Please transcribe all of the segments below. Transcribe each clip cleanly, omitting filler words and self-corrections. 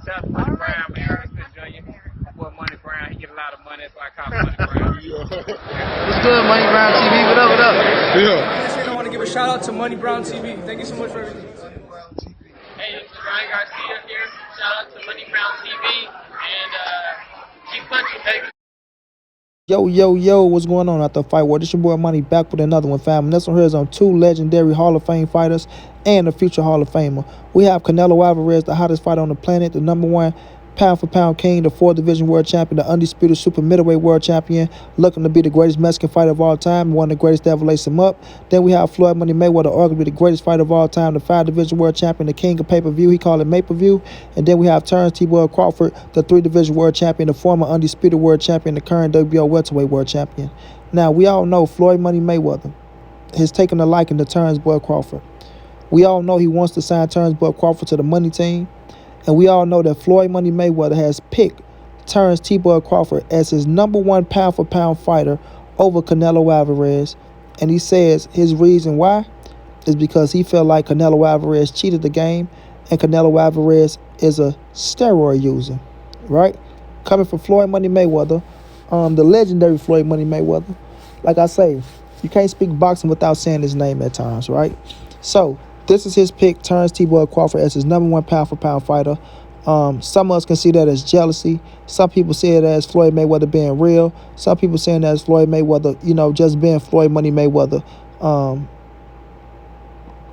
Shout out to Money Brown, man. Respect Junior. My boy Money Brown, he get a lot of money, so I call him Money Brown. What's good, Money Brown TV? What up, what up? Yeah. I want to give a shout out to Money Brown TV. Thank you so much for everything. Hey, this is Ryan Garcia here. Shout out to Money Brown TV. And keep punching, baby. Yo, what's going on out the fight world? This your boy Money back with another one, fam. And this one here is on two legendary Hall of Fame fighters and a future Hall of Famer. We have Canelo Alvarez, the hottest fighter on the planet, the #1 pound-for-pound king, the 4th division world champion, the undisputed super middleweight world champion, looking to be the greatest Mexican fighter of all time, one of the greatest to ever lace him up. Then we have Floyd Money Mayweather, arguably the greatest fighter of all time, the 5th division world champion, the king of pay-per-view. He called it Pay-per-view. And then we have Terance Crawford, the 3rd division world champion, the former undisputed world champion, the current WBO welterweight world champion. Now, we all know Floyd Money Mayweather has taken a liking to Terance Crawford. We all know he wants to sign Terance Crawford to the money team. And we all know that Floyd Money Mayweather has picked Terance Crawford as his #1 pound-for-pound fighter over Canelo Alvarez. And he says his reason why is because he felt like Canelo Alvarez cheated the game and Canelo Alvarez is a steroid user, right? Coming from Floyd Money Mayweather, the legendary Floyd Money Mayweather. Like I say, you can't speak boxing without saying his name at times, right? So, this is his pick, Terance Crawford, as his #1 pound-for-pound fighter. Some of us can see that as jealousy. Some people see it as Floyd Mayweather being real. Some people saying that as Floyd Mayweather, just being Floyd Money Mayweather,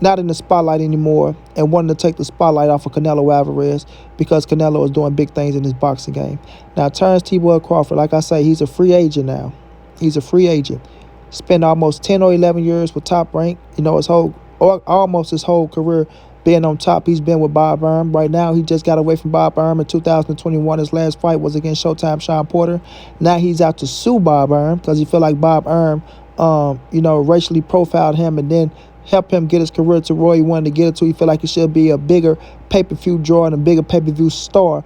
not in the spotlight anymore and wanting to take the spotlight off of Canelo Alvarez because Canelo is doing big things in his boxing game. Now, Terance Crawford, like I say, he's a free agent now. He's a free agent. Spent almost 10 or 11 years with Top Rank, almost his whole career being on top. He's been with Bob Arum. Right now, he just got away from Bob Arum in 2021. His last fight was against Showtime Sean Porter. Now he's out to sue Bob Arum because he feel like Bob Arum, racially profiled him and then helped him get his career to where he wanted to get it to. He feel like he should be a bigger pay-per-view draw and a bigger pay-per-view star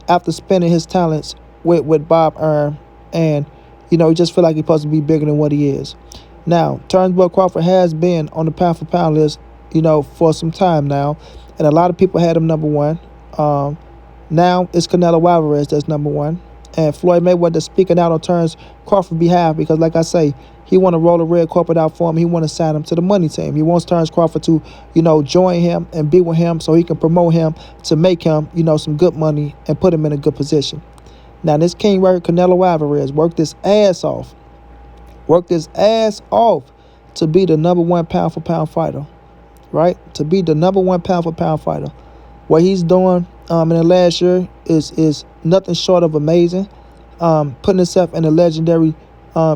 after spending his talents with Bob Arum. And, he just feel like he's supposed to be bigger than what he is. Now, Terance Crawford has been on the pound-for-pound list, for some time now, and a lot of people had him #1. Now it's Canelo Alvarez that's #1, and Floyd Mayweather speaking out on Terance Crawford's behalf because, like I say, he want to roll a red carpet out for him. He want to sign him to the money team. He wants Terance Crawford to, join him and be with him so he can promote him to make him, some good money and put him in a good position. Now, this king right here, Canelo Alvarez, worked his ass off to be the #1 pound-for-pound fighter, right? To be the #1 pound-for-pound fighter. What he's doing in the last year is nothing short of amazing. Putting himself in a legendary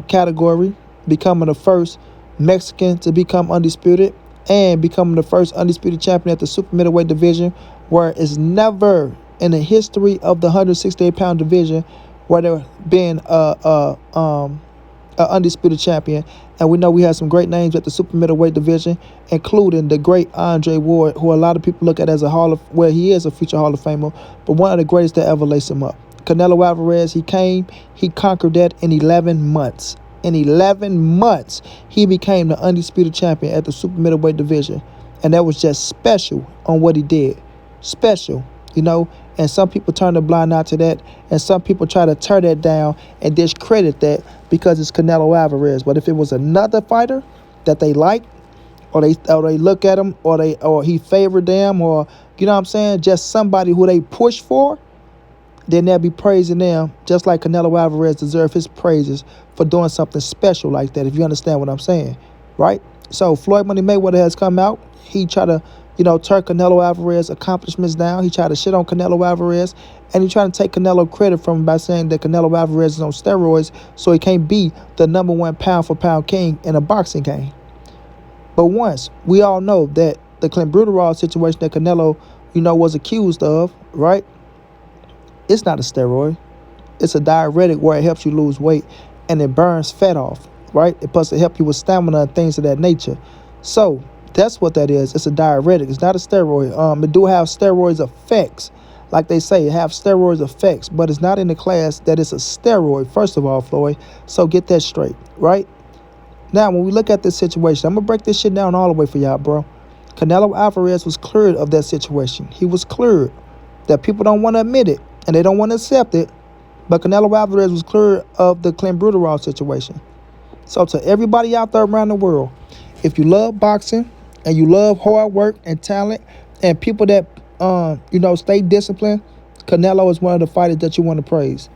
category, becoming the first Mexican to become undisputed and becoming the first undisputed champion at the super middleweight division, where it's never in the history of the 168-pound division where there been undisputed champion. And we know we have some great names at the super middleweight division, including the great Andre Ward, who a lot of people look at as he is a future Hall of Famer, but one of the greatest to ever lace him up. Canelo Alvarez, he conquered that in 11 months. In 11 months, he became the undisputed champion at the super middleweight division. And that was just special on what he did. Special, and some people turn a blind eye to that, and some people try to tear that down and discredit that because it's Canelo Alvarez. But if it was another fighter that they like, or they look at him, or he favored them, or just somebody who they push for, then they'll be praising them just like Canelo Alvarez deserves his praises for doing something special like that, if you understand what I'm saying, right? So Floyd Money Mayweather has come out. He tried to turn Canelo Alvarez's accomplishments down. He tried to shit on Canelo Alvarez, and he tried to take Canelo credit from him by saying that Canelo Alvarez is on steroids, so he can't be the #1 pound-for-pound king in a boxing game. But once, we all know that the clenbuterol situation that Canelo, was accused of, right? It's not a steroid. It's a diuretic where it helps you lose weight, and it burns fat off, right? It's supposed to help you with stamina and things of that nature. So, that's what that is. It's a diuretic. It's not a steroid. It do have steroids effects. Like they say, it have steroids effects, but it's not in the class that it's a steroid, first of all, Floyd. So get that straight, right? Now, when we look at this situation, I'm going to break this shit down all the way for y'all, bro. Canelo Alvarez was cleared of that situation. He was cleared. that people don't want to admit it and they don't want to accept it. But Canelo Alvarez was clear of the clenbuterol situation. So to everybody out there around the world, if you love boxing and you love hard work and talent and people that stay disciplined, Canelo is one of the fighters that you want to praise.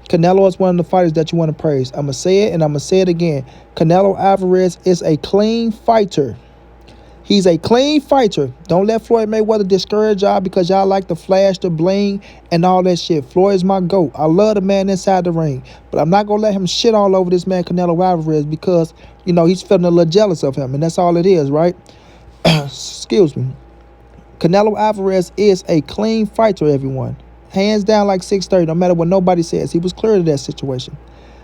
Canelo is one of the fighters that you want to praise. I'm going to say it and I'm going to say it again. Canelo Alvarez is a clean fighter. He's a clean fighter. Don't let Floyd Mayweather discourage y'all because y'all like the flash, the bling, and all that shit. Floyd is my GOAT. I love the man inside the ring. But I'm not going to let him shit all over this man, Canelo Alvarez, because, he's feeling a little jealous of him. And that's all it is, right? Excuse me. Canelo Alvarez is a clean fighter, everyone. Hands down like 630, no matter what nobody says. He was clear to that situation.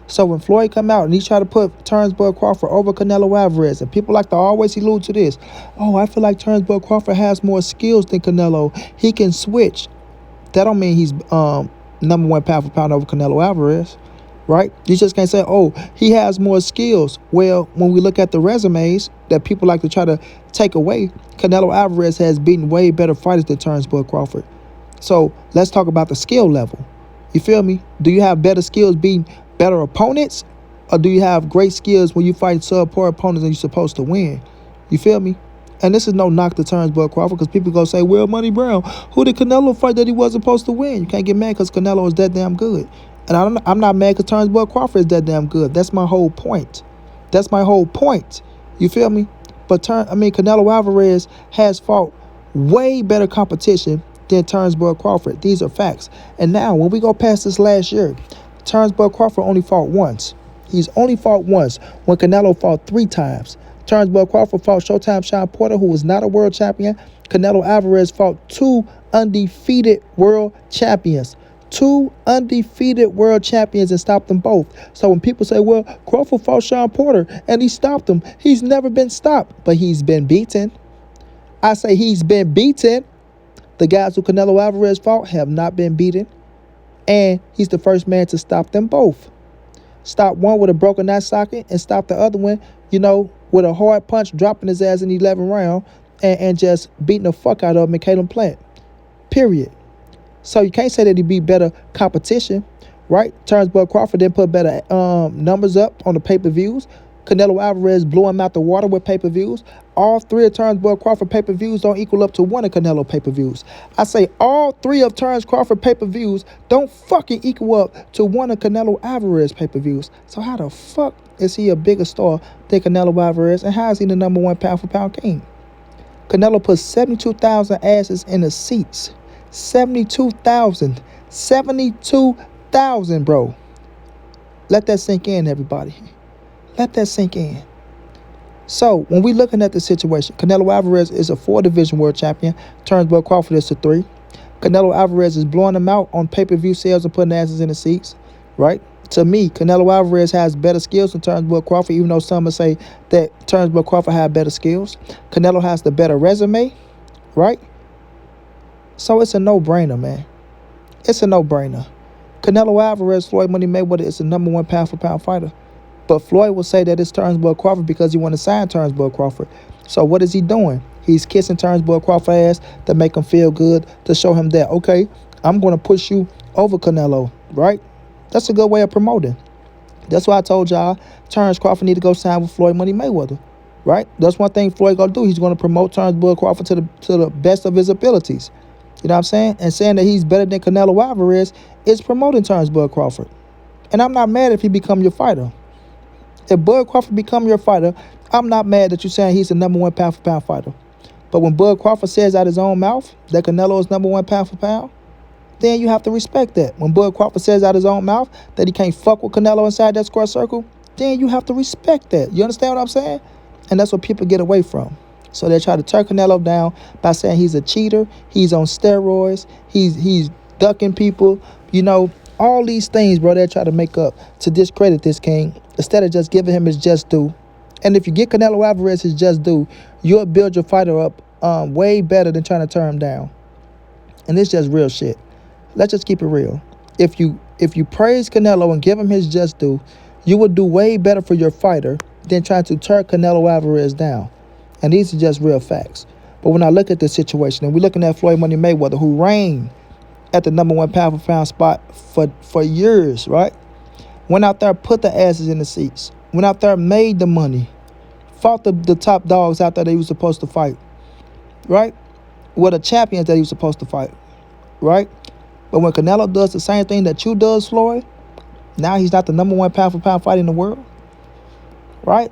So when Floyd come out and he try to put Terance Crawford over Canelo Alvarez, and people like to always allude to this, oh, I feel like Terance Crawford has more skills than Canelo. He can switch. That don't mean he's number one pound for pound over Canelo Alvarez, right? You just can't say, oh, he has more skills. Well, when we look at the resumes that people like to try to take away, Canelo Alvarez has beaten way better fighters than Terance Crawford. So let's talk about the skill level. You feel me? Do you have better skills beating better opponents, or do you have great skills when you fight subpar opponents and you're supposed to win? You feel me? And this is no knock to Terance Crawford, because people go say, well, Money Brown, who did Canelo fight that he wasn't supposed to win? You can't get mad because Canelo is that damn good. And I'm not mad because Terance Crawford is that damn good. That's my whole point. That's my whole point. You feel me? But Canelo Alvarez has fought way better competition than Terance Crawford. These are facts. And now, when we go past this last year, Terance Crawford only fought once. He's only fought once when Canelo fought 3 times. Terance Crawford fought Showtime Sean Porter, who was not a world champion. Canelo Alvarez fought 2 undefeated world champions. 2 undefeated world champions and stopped them both. So when people say, well, Crawford fought Sean Porter and he stopped him, he's never been stopped, but he's been beaten. I say he's been beaten. The guys who Canelo Alvarez fought have not been beaten. And he's the first man to stop them both. Stop one with a broken eye socket and stop the other one, with a hard punch, dropping his ass in the 11th round and just beating the fuck out of him and Caleb Plant. Period. So you can't say that he beat better competition, right? Terance Crawford didn't put better numbers up on the pay-per-views. Canelo Alvarez blew him out the water with pay-per-views. All 3 of Terance Crawford pay-per-views don't equal up to 1 of Canelo pay-per-views. I say all 3 of Terance Crawford pay-per-views don't fucking equal up to 1 of Canelo Alvarez pay-per-views. So how the fuck is he a bigger star than Canelo Alvarez, and how is he the number 1 pound-for-pound king? Canelo put 72,000 asses in the seats. 72,000. 72,000, bro. Let that sink in, everybody. Let that sink in. So, when we're looking at the situation, Canelo Alvarez is a 4-division world champion. Terance Crawford is a 3. Canelo Alvarez is blowing them out on pay-per-view sales and putting asses in the seats, right? To me, Canelo Alvarez has better skills than Terance Crawford, even though some will say that Terance Crawford has better skills. Canelo has the better resume, right? So, it's a no-brainer, man. It's a no-brainer. Canelo Alvarez, Floyd Money Mayweather is the number 1 pound-for-pound fighter. But Floyd will say that it's Terance Crawford because he want to sign Terance Crawford. So what is he doing? He's kissing Terance Crawford's ass to make him feel good, to show him that, okay, I'm going to push you over Canelo, right? That's a good way of promoting. That's why I told y'all Terance Crawford need to go sign with Floyd Money Mayweather, right? That's one thing Floyd going to do. He's going to promote Terance Crawford to the best of his abilities. You know what I'm saying? And saying that he's better than Canelo Alvarez is promoting Terance Crawford. And I'm not mad if he become your fighter. If Bud Crawford become your fighter, I'm not mad that you're saying he's the number 1 pound-for-pound fighter. But when Bud Crawford says out his own mouth that Canelo is number 1 pound-for-pound, then you have to respect that. When Bud Crawford says out his own mouth that he can't fuck with Canelo inside that square circle, then you have to respect that. You understand what I'm saying? And that's what people get away from. So they try to tear Canelo down by saying he's a cheater, he's on steroids, he's ducking people, all these things, bro, they try to make up to discredit this king instead of just giving him his just due. And if you get Canelo Alvarez his just due, you'll build your fighter up way better than trying to tear him down. And it's just real shit. Let's just keep it real. If you praise Canelo and give him his just due, you would do way better for your fighter than trying to tear Canelo Alvarez down. And these are just real facts. But when I look at this situation, and we're looking at Floyd Money Mayweather, who reigned at the number one pound for pound spot for years, right? Went out there, put the asses in the seats. Went out there, made the money. Fought the top dogs out there that he was supposed to fight, right? Were the champions that he was supposed to fight, right? But when Canelo does the same thing that you does, Floyd, now he's not the number one pound for pound fighter in the world, right?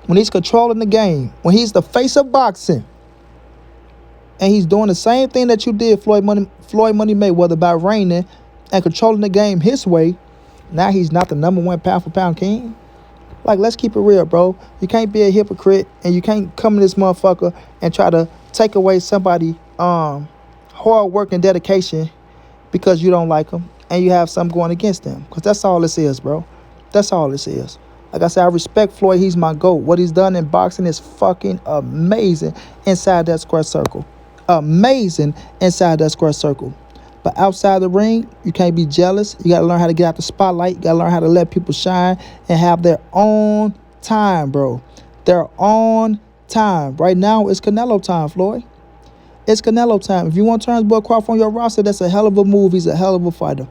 When he's controlling the game, when he's the face of boxing, and he's doing the same thing that you did, Floyd Money Mayweather, by reigning and controlling the game his way, now he's not the number one pound for pound king. Like, let's keep it real, bro. You can't be a hypocrite, and you can't come in this motherfucker and try to take away somebody hard work and dedication because you don't like them and you have something going against them. Because that's all this is, bro. That's all this is. Like I said, I respect Floyd. He's my GOAT. What he's done in boxing is fucking amazing inside that square circle. Amazing inside that square circle. But outside the ring, you can't be jealous. You got to learn how to get out the spotlight. You got to learn how to let people shine and have their own time, bro. Their own time. Right now, it's Canelo time, Floyd. It's Canelo time. If you want Terance Crawford on your roster, that's a hell of a move. He's a hell of a fighter.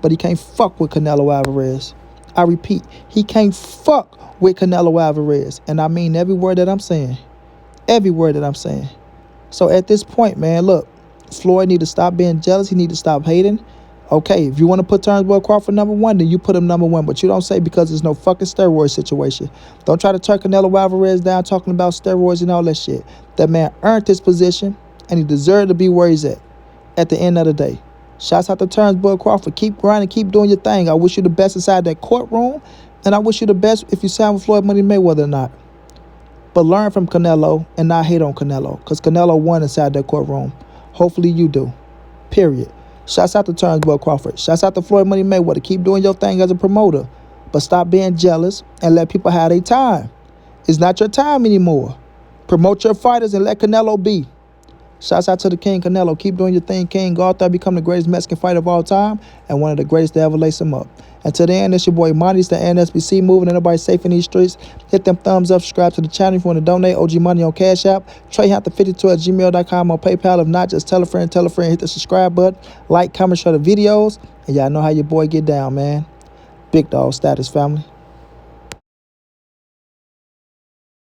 But he can't fuck with Canelo Alvarez. I repeat, he can't fuck with Canelo Alvarez. And I mean every word that I'm saying. Every word that I'm saying. So at this point, man, look. Floyd need to stop being jealous. He need to stop hating. Okay, if you want to put Terance Crawford number one, then you put him number one. But you don't say because there's no fucking steroid situation. Don't try to turn Canelo Alvarez down talking about steroids and all that shit. That man earned his position, and he deserved to be where he's at the end of the day. Shouts out to Terance Crawford. Keep grinding, keep doing your thing. I wish you the best inside that courtroom, and I wish you the best if you sign with Floyd Money Mayweather or not. But learn from Canelo and not hate on Canelo, because Canelo won inside that courtroom. Hopefully you do. Period. Shouts out to Terance Crawford. Shouts out to Floyd Money Mayweather. Keep doing your thing as a promoter. But stop being jealous and let people have their time. It's not your time anymore. Promote your fighters and let Canelo be. Shouts out to the King Canelo. Keep doing your thing, King. Go out there, become the greatest Mexican fighter of all time and one of the greatest to ever lace him up. Until then, it's your boy Monty. It's the NSBC moving. Everybody safe in these streets. Hit them thumbs up. Subscribe to the channel if you want to donate. OG Money on Cash App. TreyHunt52@gmail.com on PayPal. If not, just tell a friend. Hit the subscribe button. Like, comment, share the videos. And y'all know how your boy get down, man. Big dog status, family.